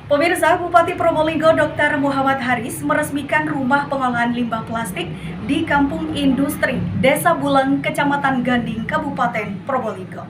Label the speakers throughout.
Speaker 1: Pemirsa, Bupati Probolinggo Dr. Muhammad Haris meresmikan rumah pengolahan limbah plastik di Kampung Industri, Desa Bulang, Kecamatan Ganding, Kabupaten Probolinggo.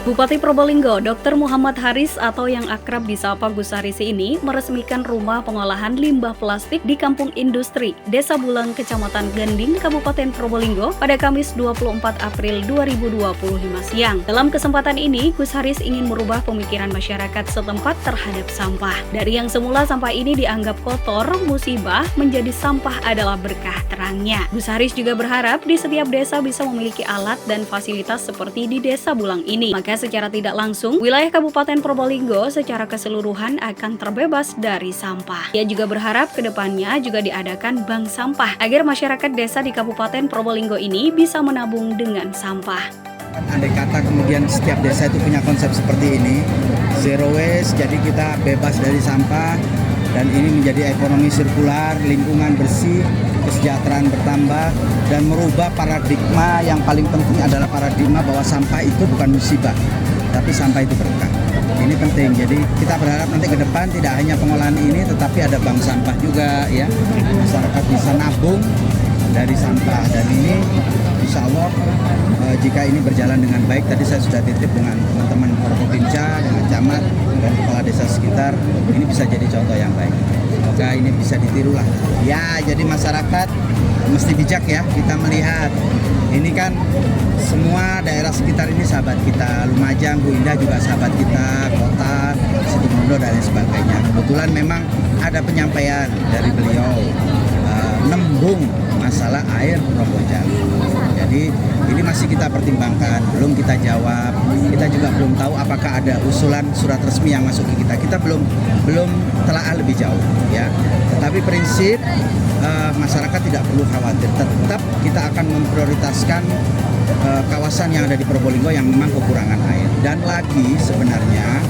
Speaker 1: Bupati Probolinggo Dr. Muhammad Haris atau yang akrab disapa Gus Haris ini meresmikan rumah pengolahan limbah plastik di Kampung Industri, Desa Bulang, Kecamatan Ganding, Kabupaten Probolinggo pada Kamis 24 April 2025 siang. Dalam kesempatan ini, Gus Haris ingin merubah pemikiran masyarakat setempat terhadap sampah. Dari yang semula sampah ini dianggap kotor, musibah, menjadi sampah adalah berkah terangnya. Gus Haris juga berharap di setiap desa bisa memiliki alat dan fasilitas seperti di Desa Bulang ini. Maka secara tidak langsung, wilayah Kabupaten Probolinggo secara keseluruhan akan terbebas dari sampah. Ia juga berharap kedepannya juga diadakan bank sampah agar masyarakat desa di Kabupaten Probolinggo ini bisa menabung dengan sampah.
Speaker 2: Andai kata kemudian setiap desa itu punya konsep seperti ini, zero waste, jadi kita bebas dari sampah, dan ini menjadi ekonomi sirkular, lingkungan bersih, kesejahteraan bertambah, dan merubah paradigma. Yang paling penting adalah paradigma bahwa sampah itu bukan musibah, tapi sampah itu berkah. Ini penting, jadi kita berharap nanti ke depan tidak hanya pengolahan ini, tetapi ada bank sampah juga, ya. Masyarakat bisa nabung dari sampah, dan ini insya Allah jika ini berjalan dengan baik, tadi saya sudah titip dengan teman-teman Forkopimda, dengan camat dan kepala desa sekitar, ini bisa jadi contoh yang baik. Semoga ini bisa ditiru lah. Ya, jadi masyarakat mesti bijak ya, kita melihat ini kan semua daerah sekitar ini sahabat kita, Lumajang, Bu Indah juga sahabat kita, Kota, Situbondo dan lain sebagainya. Kebetulan memang ada penyampaian dari beliau nembung masalah air Probojalu. Jadi ini masih kita pertimbangkan, belum kita jawab. Kita juga belum tahu apakah ada usulan surat resmi yang masuk ke kita. Kita belum telaah lebih jauh, ya. Tetapi prinsip masyarakat tidak perlu khawatir. Tetap kita akan memprioritaskan kawasan yang ada di Probolinggo yang memang kekurangan air. Dan lagi sebenarnya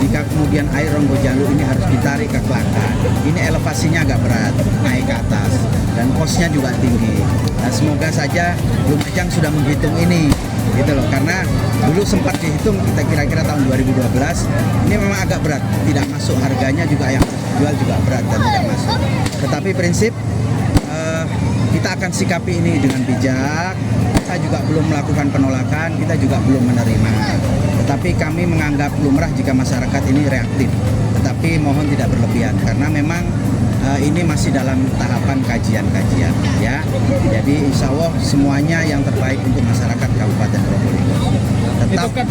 Speaker 2: jika kemudian air Probojalu ini harus ditarik ke Klaten, ini elevasinya agak berat, naik ke atas, dan kosnya juga tinggi. Nah, semoga saja Lumajang sudah menghitung ini, gitu loh. Karena dulu sempat dihitung, kita kira-kira tahun 2012, ini memang agak berat, tidak masuk harganya juga, yang jual juga berat dan tidak masuk. Tetapi prinsip kita akan sikapi ini dengan bijak. Kita juga belum melakukan penolakan, kita juga belum menerima. Tetapi kami menganggap lumrah jika masyarakat ini reaktif. Tetapi mohon tidak berlebihan, karena memang ini masih dalam tahapan kajian-kajian, ya. Jadi insya Allah semuanya yang terbaik untuk masyarakat Kabupaten Probolinggo. Tetap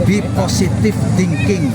Speaker 2: be positive thinking.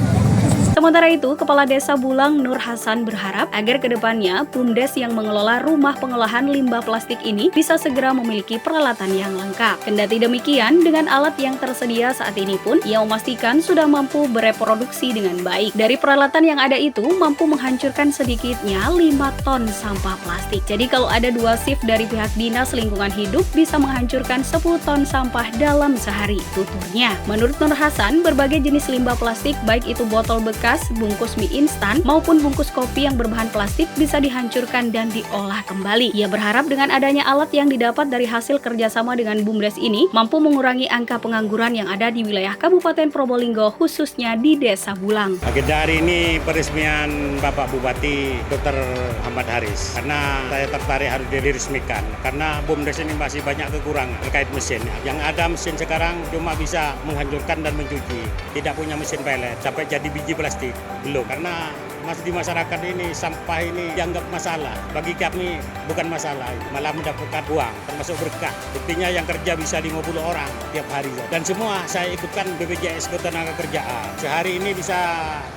Speaker 1: Sementara itu, Kepala Desa Bulang Nur Hasan berharap agar kedepannya BUMDes yang mengelola rumah pengolahan limbah plastik ini bisa segera memiliki peralatan yang lengkap. Kendati demikian, dengan alat yang tersedia saat ini pun, ia memastikan sudah mampu bereproduksi dengan baik. Dari peralatan yang ada itu, mampu menghancurkan sedikitnya 5 ton sampah plastik. Jadi kalau ada 2 shift dari pihak Dinas Lingkungan Hidup, bisa menghancurkan 10 ton sampah dalam sehari, tuturnya. Menurut Nur Hasan, berbagai jenis limbah plastik, baik itu botol bekas, bungkus mie instan, maupun bungkus kopi yang berbahan plastik bisa dihancurkan dan diolah kembali. Ia berharap dengan adanya alat yang didapat dari hasil kerjasama dengan BUMDes ini, mampu mengurangi angka pengangguran yang ada di wilayah Kabupaten Probolinggo, khususnya di Desa Bulang.
Speaker 3: Agenda hari ini peresmian Bapak Bupati Dr. Muhammad Haris, karena saya tertarik harus diresmikan, karena BUMDes ini masih banyak kekurangan terkait mesin. Yang ada mesin sekarang cuma bisa menghancurkan dan mencuci, tidak punya mesin pelet, sampai jadi biji plastik belum, karena masih di masyarakat ini sampah ini dianggap masalah. Bagi kami bukan masalah, malah mendapatkan uang, termasuk berkah. Buktinya yang kerja bisa 50 orang tiap hari, dan semua saya ikutkan BPJS Ketenagakerjaan. Sehari ini bisa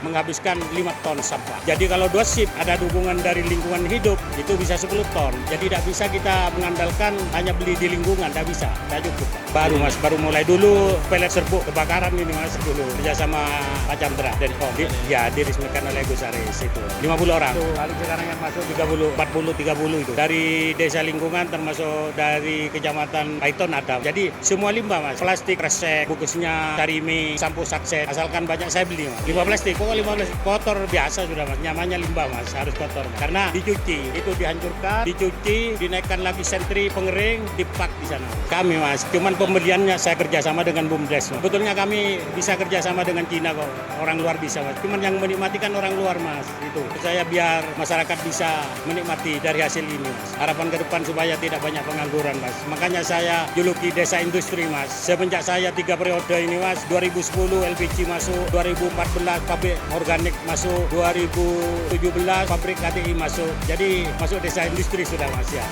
Speaker 3: menghabiskan 5 ton sampah. Jadi kalau 2 shift ada dukungan dari lingkungan hidup, itu bisa 10 ton. Jadi tidak bisa kita mengandalkan hanya beli di lingkungan, tidak bisa, tidak cukup. Baru mulai dulu pelet serbuk kebakaran ini Mas dulu kerja sama Pak Chandra Denpom, ya diresmikan oleh Gus Haris. volunteeris itu 50 orang. Itu paling sekarang yang masuk 30, 40, 30 itu. Dari desa lingkungan termasuk dari kecamatan Paiton ada. Jadi semua limbah mas, plastik, kresek, bungkusnya, tarimi, sampo sakset, asalkan banyak saya beli mas. Limbah plastik, pokoknya limbah plastik kotor biasa sudah mas, nyamannya limbah mas, harus kotor mas. Karena dicuci, itu dihancurkan, dicuci, dinaikkan lagi sentri pengering, dipak di sana. Kami mas, cuman pembeliannya saya kerjasama dengan BUMDes mas. Betulnya kami bisa kerjasama dengan Cina kok, orang luar bisa mas. Cuman yang menikmati kan orang luar mas, itu. Saya biar masyarakat bisa menikmati dari hasil ini mas. Harapan ke depan supaya tidak banyak pengangguran mas. Makanya saya juluki desa industri mas. Semenjak saya 3 periode ini mas, 2010 LPG masuk, 2014 pabrik organik masuk, 2017 pabrik KTI masuk. Jadi masuk desa industri sudah mas ya.